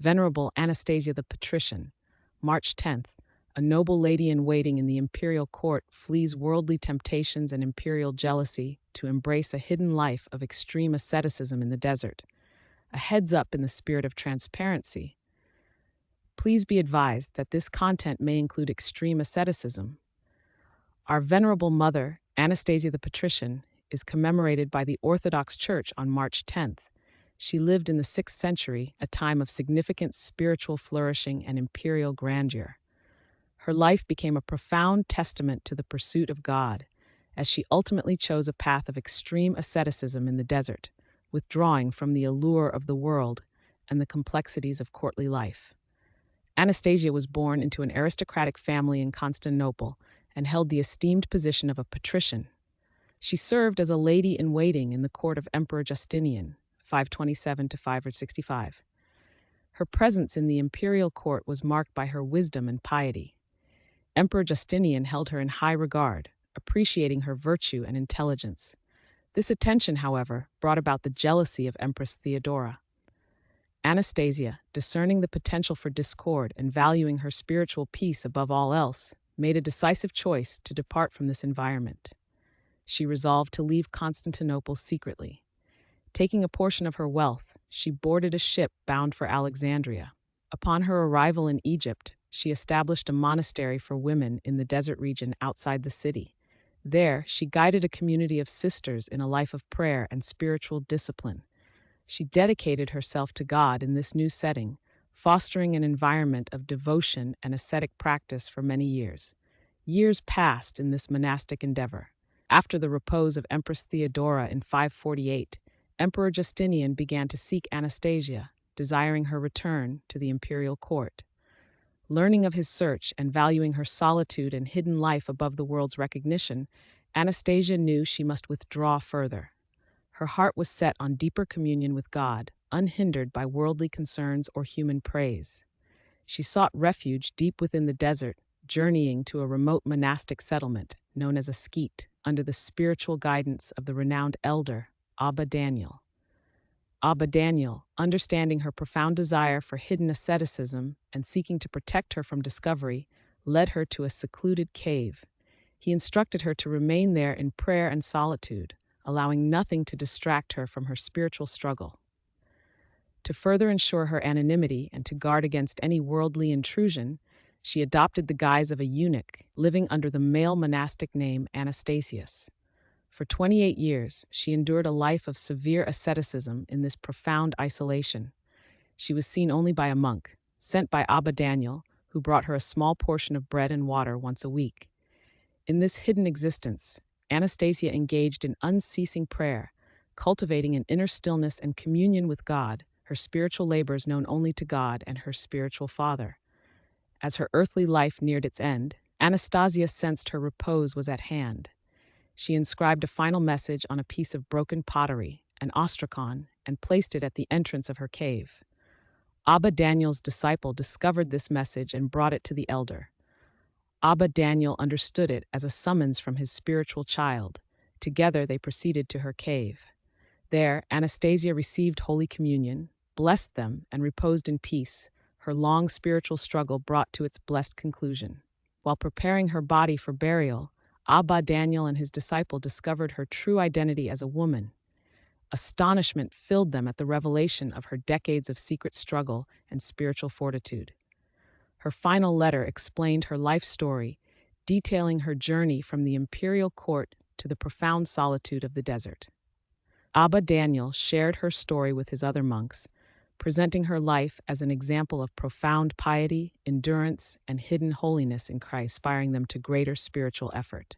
Venerable Anastasia the Patrician, March 10th, a noble lady-in-waiting in the imperial court flees worldly temptations and imperial jealousy to embrace a hidden life of extreme asceticism in the desert. A heads up in the spirit of transparency. Please be advised that this content may include extreme asceticism. Our Venerable Mother, Anastasia the Patrician, is commemorated by the Orthodox Church on March 10th. She lived in the 6th century, a time of significant spiritual flourishing and imperial grandeur. Her life became a profound testament to the pursuit of God, as she ultimately chose a path of extreme asceticism in the desert, withdrawing from the allure of the world and the complexities of courtly life. Anastasia was born into an aristocratic family in Constantinople and held the esteemed position of a patrician. She served as a lady-in-waiting in the court of Emperor Justinian, 527 to 565. Her presence in the imperial court was marked by her wisdom and piety. Emperor Justinian held her in high regard, appreciating her virtue and intelligence. This attention, however, brought about the jealousy of Empress Theodora. Anastasia, discerning the potential for discord and valuing her spiritual peace above all else, made a decisive choice to depart from this environment. She resolved to leave Constantinople secretly. Taking a portion of her wealth, she boarded a ship bound for Alexandria. Upon her arrival in Egypt, she established a monastery for women in the desert region outside the city. There, she guided a community of sisters in a life of prayer and spiritual discipline. She dedicated herself to God in this new setting, fostering an environment of devotion and ascetic practice for many years. Years passed in this monastic endeavor. After the repose of Empress Theodora in 548, Emperor Justinian began to seek Anastasia, desiring her return to the imperial court. Learning of his search and valuing her solitude and hidden life above the world's recognition, Anastasia knew she must withdraw further. Her heart was set on deeper communion with God, unhindered by worldly concerns or human praise. She sought refuge deep within the desert, journeying to a remote monastic settlement known as a skete, under the spiritual guidance of the renowned elder, Abba Daniel. Abba Daniel, understanding her profound desire for hidden asceticism and seeking to protect her from discovery, led her to a secluded cave. He instructed her to remain there in prayer and solitude, allowing nothing to distract her from her spiritual struggle. To further ensure her anonymity and to guard against any worldly intrusion, she adopted the guise of a eunuch, living under the male monastic name Anastasius. For 28 years, she endured a life of severe asceticism in this profound isolation. She was seen only by a monk, sent by Abba Daniel, who brought her a small portion of bread and water once a week. In this hidden existence, Anastasia engaged in unceasing prayer, cultivating an inner stillness and communion with God, her spiritual labors known only to God and her spiritual father. As her earthly life neared its end, Anastasia sensed her repose was at hand. She inscribed a final message on a piece of broken pottery, an ostrakon, and placed it at the entrance of her cave. Abba Daniel's disciple discovered this message and brought it to the elder. Abba Daniel understood it as a summons from his spiritual child. Together they proceeded to her cave. There, Anastasia received Holy Communion, blessed them, and reposed in peace, her long spiritual struggle brought to its blessed conclusion. While preparing her body for burial, Abba Daniel and his disciple discovered her true identity as a woman. Astonishment filled them at the revelation of her decades of secret struggle and spiritual fortitude. Her final letter explained her life story, detailing her journey from the imperial court to the profound solitude of the desert. Abba Daniel shared her story with his other monks, presenting her life as an example of profound piety, endurance, and hidden holiness in Christ, inspiring them to greater spiritual effort.